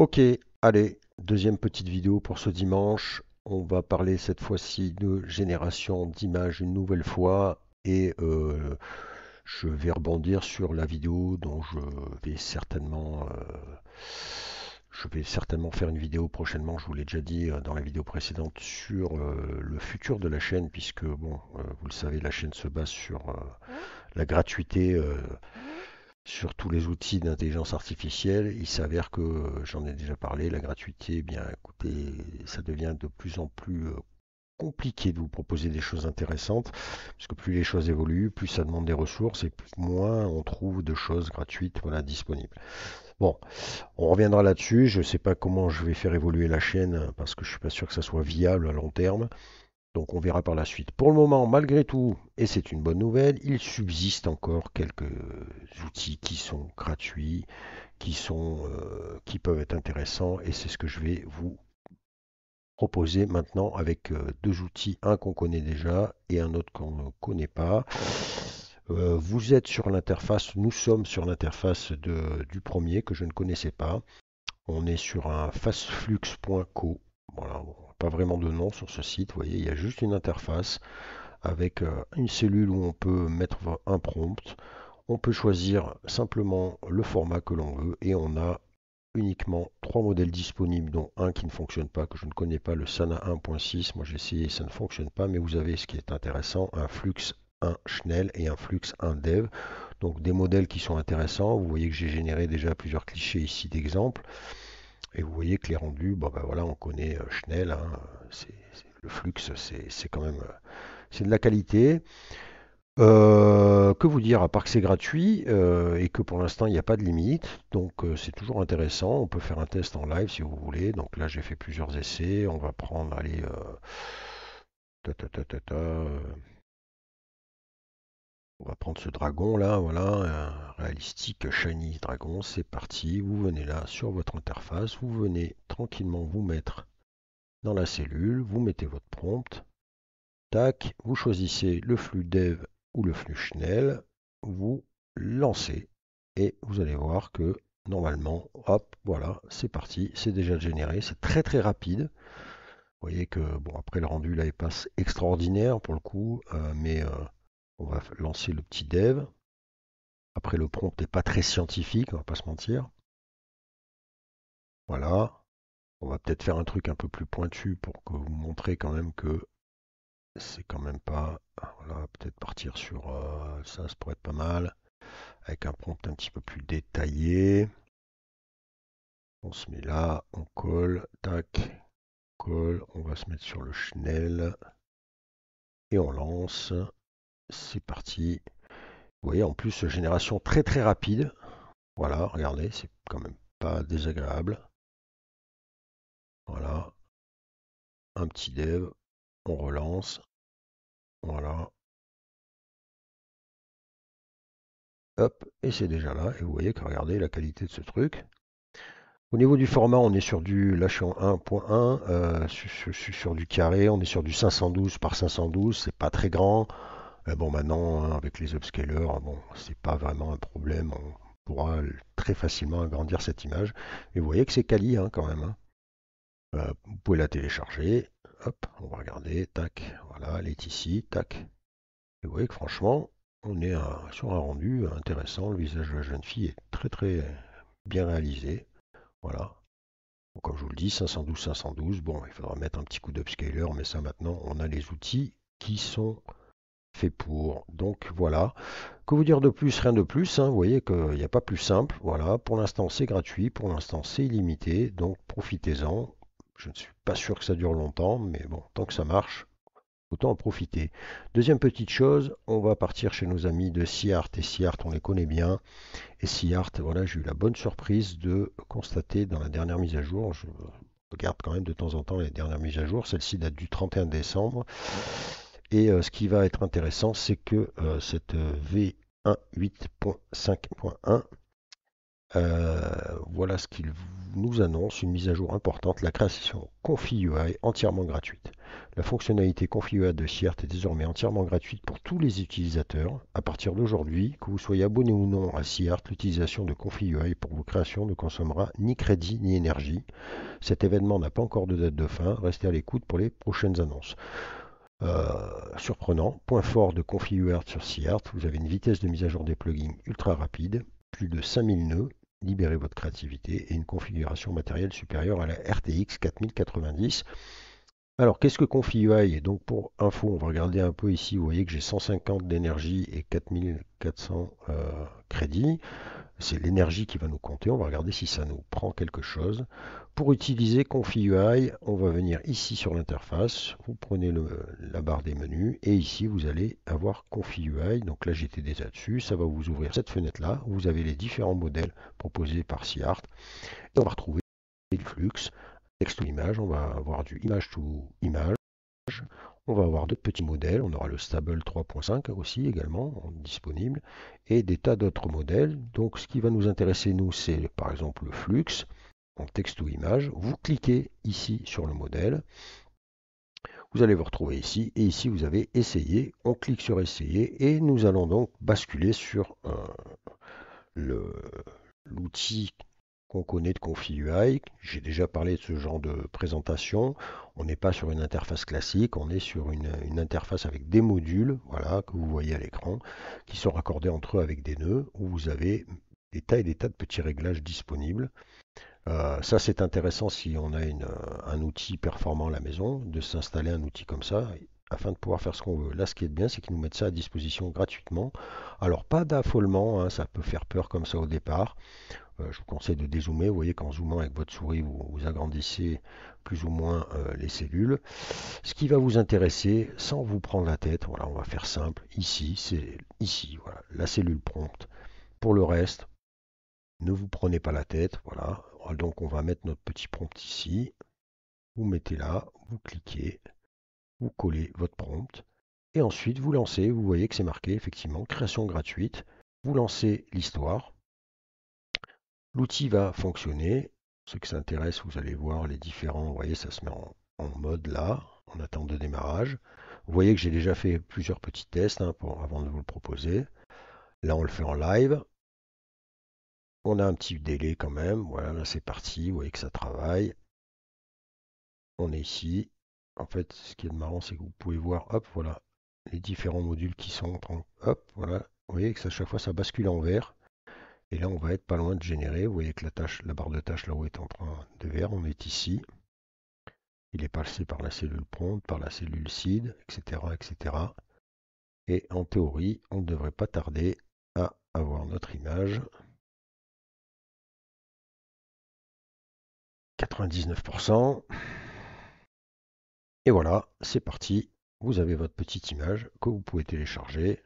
Ok, allez, deuxième petite vidéo pour ce dimanche. On va parler cette fois-ci de génération d'images une nouvelle fois et je vais rebondir sur la vidéo dont je vais certainement faire une vidéo prochainement. Je vous l'ai déjà dit dans la vidéo précédente sur le futur de la chaîne puisque bon, vous le savez, la chaîne se base sur la gratuité. Sur tous les outils d'intelligence artificielle, il s'avère que, j'en ai déjà parlé, la gratuité, eh bien écoutez, ça devient de plus en plus compliqué de vous proposer des choses intéressantes, parce que plus les choses évoluent, plus ça demande des ressources et moins on trouve de choses gratuites, voilà, disponibles. Bon, on reviendra là-dessus. Je ne sais pas comment je vais faire évoluer la chaîne parce que je suis pas sûr que ça soit viable à long terme. Donc on verra par la suite. Pour le moment, malgré tout, et c'est une bonne nouvelle, il subsiste encore quelques outils qui sont gratuits, qui peuvent être intéressants, et c'est ce que je vais vous proposer maintenant avec deux outils, un qu'on connaît déjà et un autre qu'on ne connaît pas. Vous êtes sur l'interface, nous sommes sur l'interface du premier que je ne connaissais pas. On est sur un fastflux.co. Voilà, bon, pas vraiment de nom sur ce site, vous voyez, il y a juste une interface avec une cellule où on peut mettre un prompt. On peut choisir simplement le format que l'on veut et on a uniquement trois modèles disponibles, dont un qui ne fonctionne pas, que je ne connais pas, le SANA 1.6. Moi j'ai essayé, ça ne fonctionne pas, mais vous avez ce qui est intéressant, un Flux 1 Schnell et un Flux 1 Dev. Donc des modèles qui sont intéressants. Vous voyez que j'ai généré déjà plusieurs clichés ici d'exemples. Et vous voyez que les rendus, bon ben voilà, on connaît Schnell, hein, le Flux, c'est quand même c'est de la qualité. Que vous dire, à part que c'est gratuit et que pour l'instant il n'y a pas de limite, donc c'est toujours intéressant. On peut faire un test en live si vous voulez. Donc là j'ai fait plusieurs essais. On va prendre, allez, on va prendre ce dragon là, voilà, un réalistique shiny dragon. C'est parti. Vous venez là sur votre interface, vous venez tranquillement vous mettre dans la cellule, vous mettez votre prompt. Tac, vous choisissez le flux dev ou le flux Schnell, vous lancez et vous allez voir que normalement, hop, voilà, c'est parti, c'est déjà généré, c'est très très rapide. Vous voyez que, bon, après le rendu là, il passe extraordinaire pour le coup, mais on va lancer le petit dev. Après, le prompt n'est pas très scientifique, on va pas se mentir. Voilà, on va peut-être faire un truc un peu plus pointu pour que vous montrez quand même que c'est quand même pas. Voilà, peut-être partir sur ça, ça pourrait être pas mal. Avec un prompt un petit peu plus détaillé. On se met là, on colle, tac, colle, on va se mettre sur le Schnell et on lance. C'est parti. Vous voyez, en plus, génération très très rapide. Voilà, regardez, c'est quand même pas désagréable. Voilà, un petit dev, on relance. Voilà, hop, et c'est déjà là. Et vous voyez que regardez la qualité de ce truc. Au niveau du format, on est sur du, là je suis en 1.1, sur du carré, on est sur du 512 par 512, c'est pas très grand. Mais bon, maintenant, hein, avec les upscalers, bon, c'est pas vraiment un problème, on pourra très facilement agrandir cette image. Et vous voyez que c'est quali hein, quand même, hein. Vous pouvez la télécharger, hop, on va regarder, tac, voilà, elle est ici, tac. Et vous voyez que franchement, on est sur un rendu intéressant, le visage de la jeune fille est très très bien réalisé, voilà. Donc, comme je vous le dis, 512, 512. Bon, il faudra mettre un petit coup d'upscaler, mais ça maintenant, on a les outils qui sont faits pour. Donc voilà. Que vous dire de plus? Rien de plus, hein. Vous voyez qu'il n'y a pas plus simple. Voilà. Pour l'instant, c'est gratuit. Pour l'instant, c'est illimité. Donc profitez-en. Je ne suis pas sûr que ça dure longtemps, mais bon, tant que ça marche, autant en profiter. Deuxième petite chose, on va partir chez nos amis de SeaArt. Et SeaArt, on les connaît bien. Et SeaArt, voilà, j'ai eu la bonne surprise de constater dans la dernière mise à jour, je regarde quand même de temps en temps les dernières mises à jour, celle-ci date du 31 décembre, et ce qui va être intéressant, c'est que cette V1 8.5.1, voilà ce qu'il nous annonce une mise à jour importante, la création ConfiUI entièrement gratuite. La fonctionnalité ConfiUI de SIERT est désormais entièrement gratuite pour tous les utilisateurs. À partir d'aujourd'hui, que vous soyez abonné ou non à SIERT, l'utilisation de ConfiUI pour vos créations ne consommera ni crédit ni énergie. Cet événement n'a pas encore de date de fin. Restez à l'écoute pour les prochaines annonces. Surprenant, point fort de ConfiUI sur SIERT, vous avez une vitesse de mise à jour des plugins ultra rapide, plus de 5000 nœuds, libérez votre créativité et une configuration matérielle supérieure à la RTX 4090. Alors, qu'est-ce que ConfiUI? Et donc, pour info, on va regarder un peu ici. Vous voyez que j'ai 150 d'énergie et 4400 crédits. C'est l'énergie qui va nous compter. On va regarder si ça nous prend quelque chose. Pour utiliser ConfiUI, on va venir ici sur l'interface. Vous prenez la barre des menus et ici, vous allez avoir ConfiUI. Donc là, j'étais déjà dessus. Ça va vous ouvrir cette fenêtre-là. Vous avez les différents modèles proposés par SIERT. Et on va retrouver le flux, texte to image. On va avoir du image to image. On va avoir d'autres petits modèles, on aura le Stable 3.5 aussi également disponible, et des tas d'autres modèles. Donc ce qui va nous intéresser, nous, c'est par exemple le flux, en texte ou image. Vous cliquez ici sur le modèle, vous allez vous retrouver ici, et ici vous avez essayer. On clique sur essayer, et nous allons donc basculer sur l'outil qu'on connaît de ConfiUI. J'ai déjà parlé de ce genre de présentation. On n'est pas sur une interface classique, on est sur une interface avec des modules, voilà, que vous voyez à l'écran, qui sont raccordés entre eux avec des nœuds, où vous avez des tas et des tas de petits réglages disponibles. Ça, c'est intéressant si on a un outil performant à la maison, de s'installer un outil comme ça, afin de pouvoir faire ce qu'on veut. Là, ce qui est bien, c'est qu'ils nous mettent ça à disposition gratuitement. Alors, pas d'affolement, hein, ça peut faire peur comme ça au départ. Je vous conseille de dézoomer. Vous voyez qu'en zoomant avec votre souris, vous agrandissez plus ou moins les cellules. Ce qui va vous intéresser, sans vous prendre la tête, voilà, on va faire simple. Ici, c'est ici, voilà, la cellule prompt. Pour le reste, ne vous prenez pas la tête, voilà. Donc on va mettre notre petit prompt ici. Vous mettez là, vous cliquez, vous collez votre prompt. Et ensuite, vous lancez. Vous voyez que c'est marqué effectivement création gratuite. Vous lancez l'histoire. L'outil va fonctionner. Ceux qui s'intéressent, vous allez voir les différents. Vous voyez, ça se met en mode là, en attente de démarrage. Vous voyez que j'ai déjà fait plusieurs petits tests hein, avant de vous le proposer. Là, on le fait en live. On a un petit délai quand même. Voilà, là c'est parti. Vous voyez que ça travaille. On est ici. En fait, ce qui est marrant, c'est que vous pouvez voir, hop, voilà, les différents modules qui sont hop, voilà. Vous voyez que à chaque fois, ça bascule en vert. Et là, on va être pas loin de générer. Vous voyez que la barre de tâche là-haut est en train de vert. On est ici. Il est passé par la cellule prompt, par la cellule seed, etc., etc. Et en théorie, on ne devrait pas tarder à avoir notre image. 99%. Et voilà, c'est parti. Vous avez votre petite image que vous pouvez télécharger.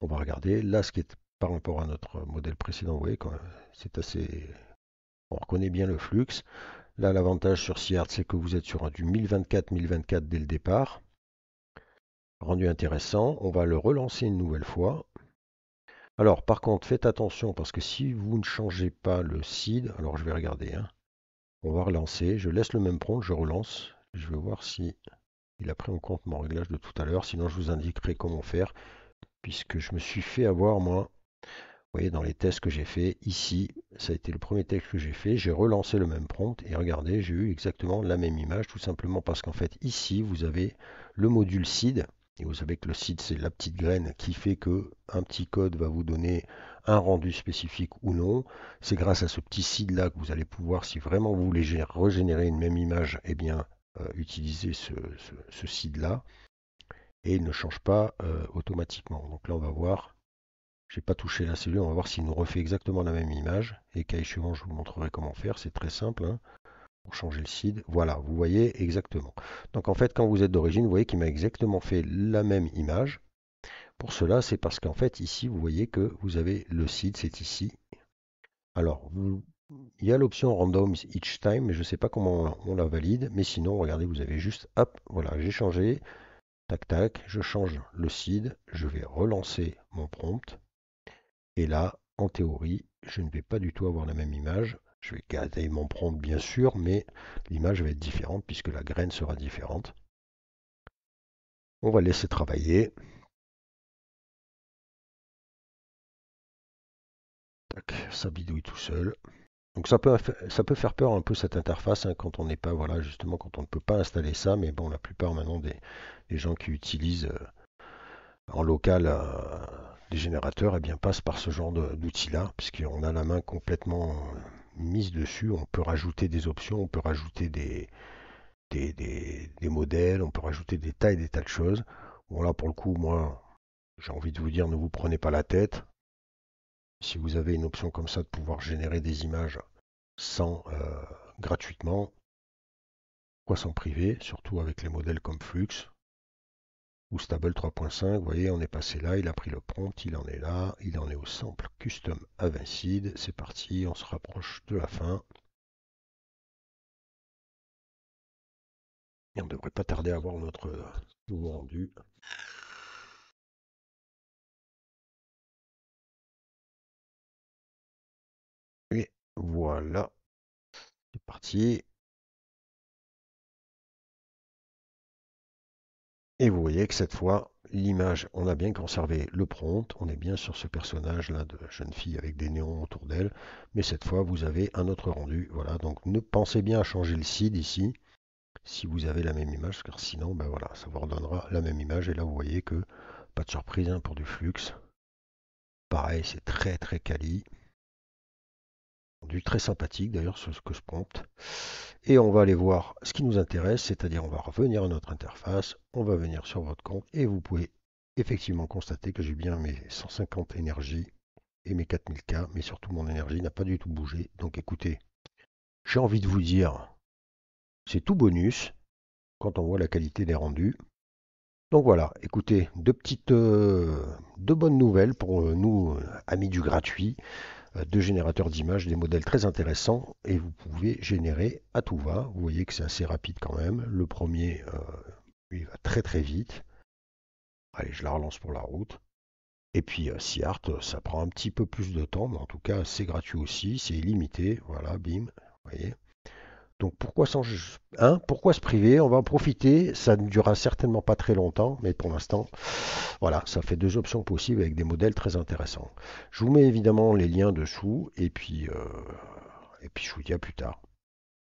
On va regarder. Là, ce qui est par rapport à notre modèle précédent, vous voyez, c'est assez. On reconnaît bien le flux. Là, l'avantage sur SIERT, c'est que vous êtes sur du 1024-1024 dès le départ. Rendu intéressant. On va le relancer une nouvelle fois. Alors, par contre, faites attention parce que si vous ne changez pas le seed, alors je vais regarder. Hein. On va relancer. Je laisse le même prompt, je relance. Je vais voir si il a pris en compte mon réglage de tout à l'heure. Sinon, je vous indiquerai comment faire puisque je me suis fait avoir, moi. Vous voyez, dans les tests que j'ai fait ici, ça a été le premier test que j'ai fait. J'ai relancé le même prompt et regardez, j'ai eu exactement la même image, tout simplement parce qu'en fait, ici, vous avez le module seed. Et vous savez que le seed, c'est la petite graine qui fait que un petit code va vous donner un rendu spécifique ou non. C'est grâce à ce petit seed là que vous allez pouvoir, si vraiment vous voulez régénérer une même image, eh bien, utiliser ce seed là. Et il ne change pas automatiquement. Donc là, on va voir. J'ai pas touché la cellule, on va voir s'il nous refait exactement la même image. Et cas échéant, je vous montrerai comment faire. C'est très simple hein, pour changer le seed. Voilà, vous voyez exactement. Donc en fait, quand vous êtes d'origine, vous voyez qu'il m'a exactement fait la même image. Pour cela, c'est parce qu'en fait, ici, vous voyez que vous avez le seed, c'est ici. Alors, il y a l'option random each time, mais je ne sais pas comment on la valide. Mais sinon, regardez, vous avez juste, hop, voilà, j'ai changé. Tac, tac, je change le seed. Je vais relancer mon prompt. Et là, en théorie, je ne vais pas du tout avoir la même image. Je vais garder mon prompt bien sûr, mais l'image va être différente puisque la graine sera différente. On va laisser travailler. Tac, ça bidouille tout seul. Donc ça peut faire peur un peu cette interface hein, quand on n'est pas, voilà, justement quand on ne peut pas installer ça, mais bon, la plupart maintenant des gens qui utilisent en local des générateurs, eh bien, passent par ce genre d'outil-là, puisqu'on a la main complètement mise dessus. On peut rajouter des options, on peut rajouter des modèles, on peut rajouter des tas de choses. Bon, là, pour le coup, moi, j'ai envie de vous dire, ne vous prenez pas la tête. Si vous avez une option comme ça de pouvoir générer des images sans gratuitement, quoi s'en priver, surtout avec les modèles comme Flux ou Stable 3.5, vous voyez, on est passé là, il a pris le prompt, il en est là, il en est au sample custom Avincid, c'est parti, on se rapproche de la fin. Et on ne devrait pas tarder à avoir notre nouveau rendu. Et voilà, c'est parti. Et vous voyez que cette fois, l'image, on a bien conservé le prompt, on est bien sur ce personnage-là de jeune fille avec des néons autour d'elle, mais cette fois, vous avez un autre rendu. Voilà, donc ne pensez bien à changer le seed ici, si vous avez la même image, car sinon, ben voilà, ça vous redonnera la même image. Et là, vous voyez que, pas de surprise hein, pour du flux. Pareil, c'est très très quali. Du très sympathique d'ailleurs ce que je prompt. Et on va aller voir ce qui nous intéresse, c'est-à-dire on va revenir à notre interface, on va venir sur votre compte et vous pouvez effectivement constater que j'ai bien mes 150 énergies et mes 4000K, mais surtout mon énergie n'a pas du tout bougé. Donc écoutez, j'ai envie de vous dire, c'est tout bonus quand on voit la qualité des rendus. Donc voilà, écoutez, deux bonnes nouvelles pour nous, amis du gratuit. Deux générateurs d'images, des modèles très intéressants et vous pouvez générer à tout va. Vous voyez que c'est assez rapide quand même. Le premier, il va très très vite. Allez, je la relance pour la route. Et puis Seart, ça prend un petit peu plus de temps, mais en tout cas c'est gratuit aussi, c'est illimité. Voilà, bim, vous voyez. Donc pourquoi se priver? On va en profiter. Ça ne durera certainement pas très longtemps, mais pour l'instant, voilà, ça fait deux options possibles avec des modèles très intéressants. Je vous mets évidemment les liens dessous et puis je vous dis à plus tard.